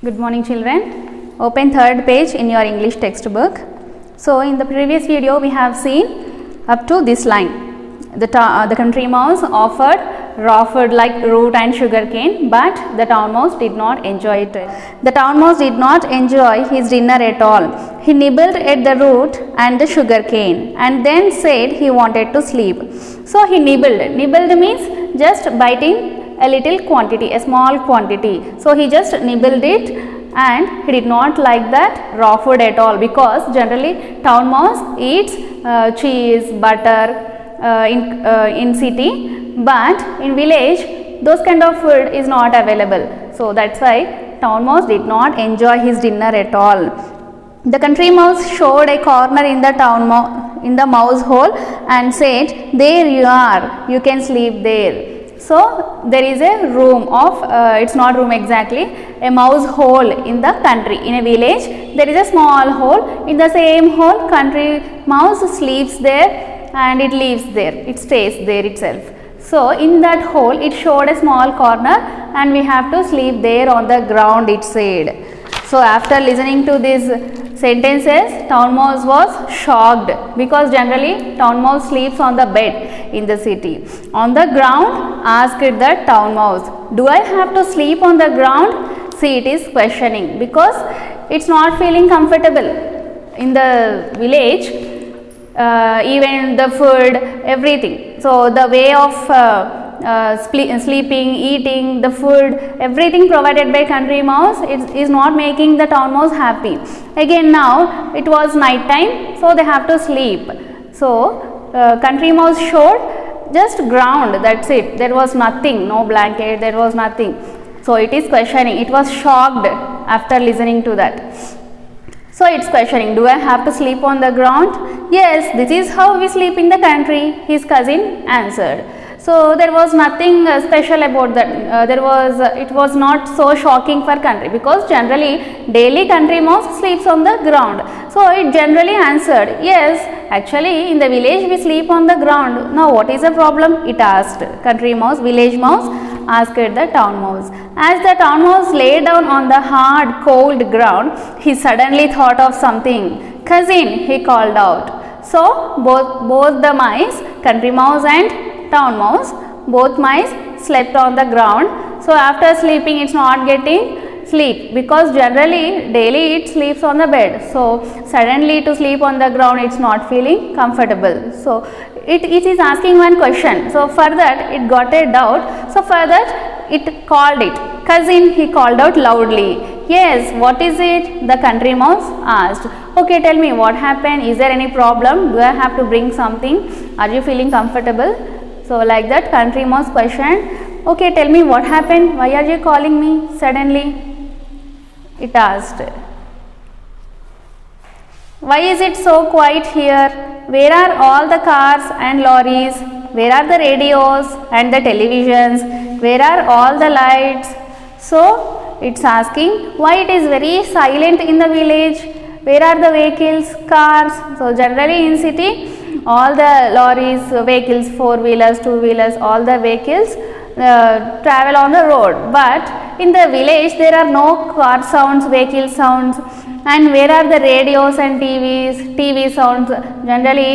Good morning children. Open third page in your English textbook. So in the previous video we have seen up to this line. The country mouse offered raw food like root and sugar cane, but the town mouse did not enjoy it. The town mouse did not enjoy his dinner at all. He nibbled at the root and the sugar cane and then said he wanted to sleep. So he nibbled. Nibbled means just biting a little quantity, a small quantity. So he just nibbled it and he did not like that raw food at all, because generally town mouse eats cheese, butter in city, but in village those kind of food is not available. So that's why town mouse did not enjoy his dinner at all. The country mouse showed a corner in the mouse hole and said, "There you are, you can sleep there." So there is a room of, it's not room exactly, a mouse hole in the country. In a village there is a small hole. In the same hole country mouse sleeps there and it lives there, it stays there itself. So in that hole it showed a small corner and we have to sleep there on the ground, it said. So after listening to these sentences, town mouse was shocked, because generally town mouse sleeps on the bed in the city. On the ground, asked the town mouse, "Do I have to sleep on the ground?" See, it is questioning because it's not feeling comfortable. In the village, even the food, everything. So the way of sleeping, eating, the food, everything provided by country mouse is not making the town mouse happy. Again now it was night time, so they have to sleep. So country mouse showed just ground, that's it. There was nothing, no blanket, there was nothing. So it is questioning, it was shocked after listening to that. So it's questioning, do I have to sleep on the ground? Yes, this is how we sleep in the country, his cousin answered. So there was nothing special about that. It was not so shocking for country, because generally daily country mouse sleeps on the ground. So it generally answered, yes, actually in the village we sleep on the ground. Now what is the problem? It asked. Country mouse, village mouse asked the town mouse. As the town mouse lay down on the hard cold ground, he suddenly thought of something. "Cousin," he called out. So both the mice, country mouse and town mouse, both mice slept on the ground. So after sleeping it's not getting sleep, because generally daily it sleeps on the bed. So suddenly to sleep on the ground it's not feeling comfortable. So it is asking one question. So for that it got a doubt. So for that it called it. "Cousin," he called out loudly. "Yes, what is it?" the country mouse asked. "Okay, tell me what happened. Is there any problem? Do I have to bring something? Are you feeling comfortable?" So like that country mouse questioned. "Okay, tell me what happened. Why are you calling me suddenly?" it asked. "Why is it so quiet here? Where are all the cars and lorries? Where are the radios and the televisions? Where are all the lights?" So it's asking why it is very silent in the village. Where are the vehicles, cars? So generally in city all the lorries, vehicles, four-wheelers, two-wheelers, all the vehicles travel on the road, but in the village there are no car sounds, vehicle sounds. And where are the radios and TV sounds? Generally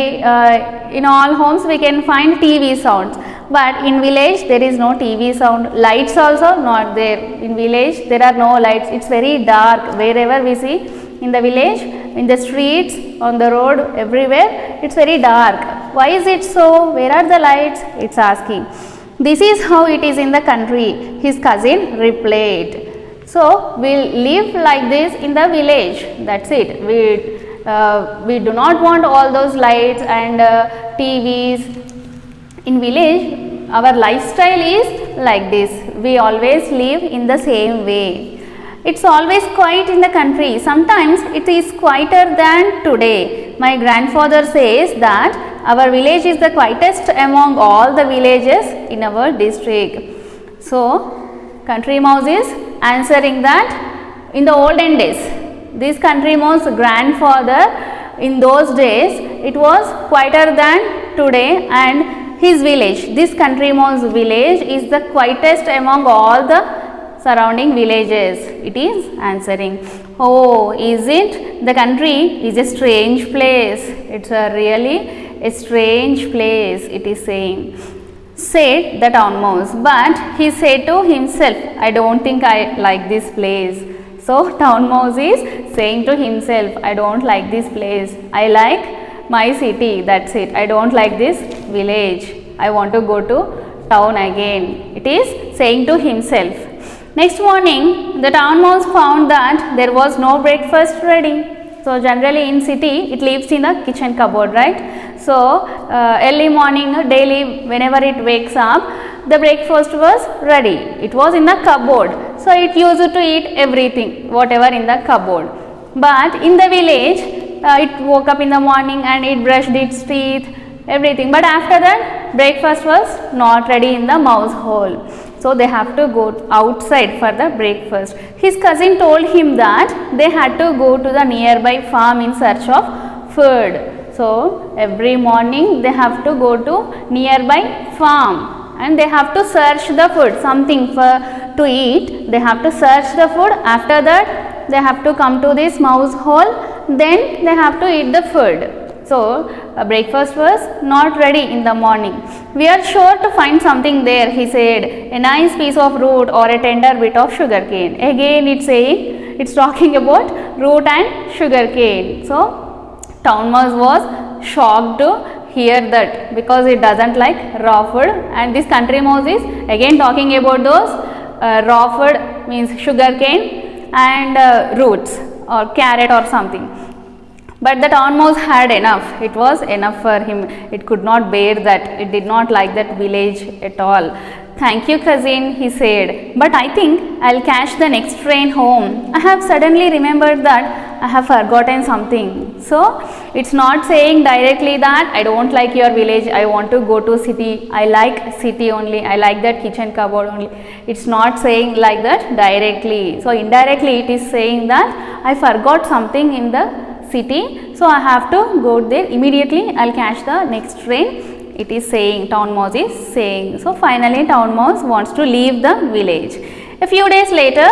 in all homes we can find TV sounds, but in village there is no TV sound. Lights also not there. In village there are no lights. It's very dark wherever we see in the village, in the streets, on the road, everywhere it's very dark. Why is it so? Where are the lights? It's asking. "This is how it is in the country," his cousin replied. So we'll live like this in the village, that's it. We do not want all those lights and TVs. In village our lifestyle is like this. We always live in the same way. It's always quiet in the country. Sometimes it is quieter than today. My grandfather says that our village is the quietest among all the villages in our district. So country mouse is answering that in the olden days, this country mouse grandfather, in those days it was quieter than today, and his village, this country mouse village, is the quietest among all the surrounding villages. It is answering. Oh, is it? The country is a strange place. It's a really a strange place, it is saying. Said the town mouse, but he said to himself, I don't think I like this place. So town mouse is saying to himself, I don't like this place. I like my city, that's it. I don't like this village. I want to go to town again. It is saying to himself. Next morning, the town mouse found that there was no breakfast ready. So generally in city, it lives in the kitchen cupboard, right? So early morning, daily, whenever it wakes up, the breakfast was ready. It was in the cupboard. So it used to eat everything, whatever in the cupboard. But in the village, it woke up in the morning and it brushed its teeth, everything. But after that, breakfast was not ready in the mouse hole. So they have to go outside for the breakfast. His cousin told him that they had to go to the nearby farm in search of food. So every morning they have to go to nearby farm and they have to search the food, something to eat. They have to search the food. After that, they have to come to this mouse hole. Then they have to eat the food. So breakfast was not ready in the morning. We are sure to find something there, he said, a nice piece of root or a tender bit of sugar cane. Again it's talking about root and sugar cane. So town mouse was shocked to hear that because it doesn't like raw food, and this country mouse is again talking about those raw food, means sugar cane and roots or carrot or something. But the town mouse had enough. It was enough for him. It could not bear that. It did not like that village at all. Thank you, cousin, he said. But I think I'll catch the next train home. I have suddenly remembered that I have forgotten something. So it's not saying directly that I don't like your village. I want to go to city. I like city only. I like that kitchen cupboard only. It's not saying like that directly. So indirectly it is saying that I forgot something in the city, so I have to go there immediately. I'll catch the next train. It is saying, town mouse is saying. So finally town mouse wants to leave the village. A few days later,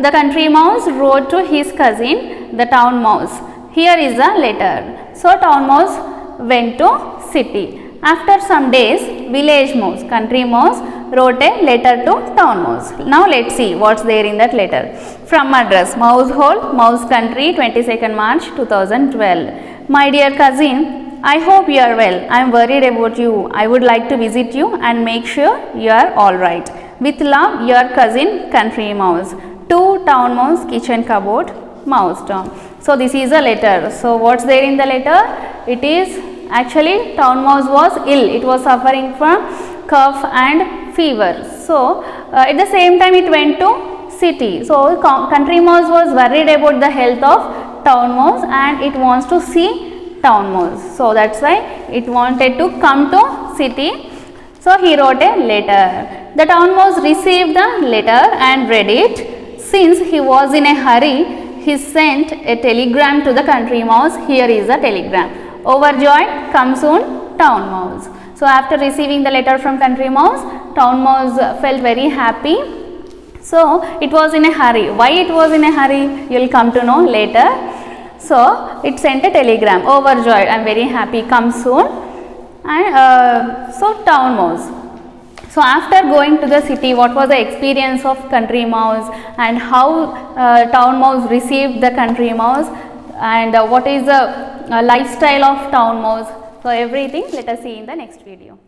the country mouse wrote to his cousin, the town mouse. Here is the letter. So town mouse went to city. After some days, village mouse, country mouse wrote a letter to town mouse. Now let's see what's there in that letter. From address, mouse hole, mouse country, 22nd March 2012. My dear cousin, I hope you are well. I am worried about you. I would like to visit you and make sure you are alright. With love, your cousin, country mouse. To town mouse, kitchen cupboard, mouse town. So this is a letter. So what's there in the letter? It is actually town mouse was ill. It was suffering from cough and fever. So at the same time it went to city. So country mouse was worried about the health of town mouse and it wants to see town mouse. So that's why it wanted to come to city. So he wrote a letter. The town mouse received the letter and read it. Since he was in a hurry, he sent a telegram to the country mouse. Here is the telegram. Overjoyed, come soon, town mouse. So after receiving the letter from country mouse, town mouse felt very happy. So it was in a hurry. Why it was in a hurry? You will come to know later. So it sent a telegram. Overjoyed, I am very happy, come soon. And so town mouse. So after going to the city, what was the experience of country mouse and how town mouse received the country mouse, and what is the lifestyle of town mouse. So everything let us see in the next video.